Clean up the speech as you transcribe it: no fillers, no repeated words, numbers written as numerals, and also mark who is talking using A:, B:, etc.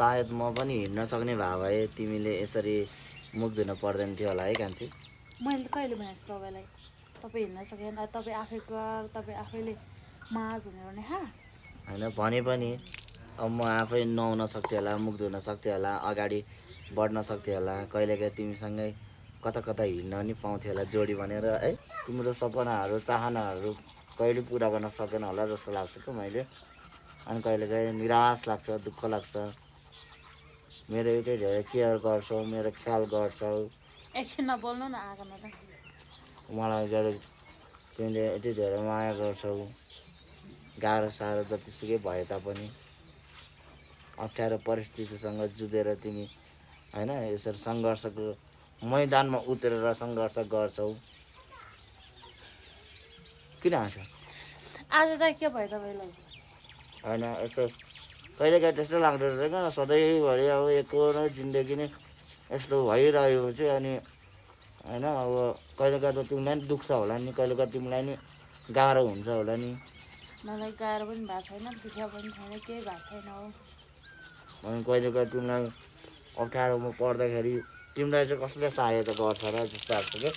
A: सायद म पनि हिँड्न सक्ने भए तिमीले यसरी मुख धुन पर्दैन थियो होला है कान्छी।
B: मैले त कहिले भनेको छु तपाईँलाई तपाईँ हिँड्न सकेन तपाईँ आफै गएर तपाईँ आफैले माझ हुने भने हा
A: होइन भने पनि अब म आफै नुहाउन सक्थेँ होला, मुख धुन सक्थेँ होला, अगाडि बढ्न सक्थेँ होला, कहिलेकाहीँ तिमीसँगै कता कता हिँड्न पनि पाउँथेँ होला जोडी भनेर है। तिम्रो सपनाहरू चाहनाहरू कहिले पुरा गर्न सकेन होला जस्तो लाग्छ क्या मैले। अनि कहिलेकाहीँ निराश लाग्छ, दुःख लाग्छ। मेरो यति धेरै केयर गर्छौ, मेरो ख्याल गर्छौ,
B: एकछिन नबोल्नु न आँगनमा त
A: मलाई जहिले तिमीले यति धेरै माया गर्छौ। गाह्रो साह्रो जतिसुकै भए तापनि अप्ठ्यारो परिस्थितिसँग जुधेर तिमी होइन यसरी सङ्घर्षको मैदानमा उत्रेर सङ्घर्ष गर्छौ। किन हाँस्यो?
B: आज चाहिँ के भयो तपाईँलाई?
A: होइन यस्तो कहिलेकाहीँ त्यस्तो लाग्दो रहेछ क्या सधैँभरि अब एकको नै जिन्दगी नै यस्तो भइरहेको चाहिँ अनि होइन अब कहिलेकाहीँ त तिमीलाई नि दुख्छ होला नि, कहिलेकाहीँ तिमीलाई नि गाह्रो हुन्छ होला नि।
B: मलाई गाह्रो पनि भएको छैन दुख्या पनि छैन केही भएको छैन हो।
A: अनि कहिलेकाहीँ तिमीलाई अप्ठ्यारोमा पर्दाखेरि तिमीलाई चाहिँ कसले सहायता गर्छ र जस्तो लाग्छ क्या।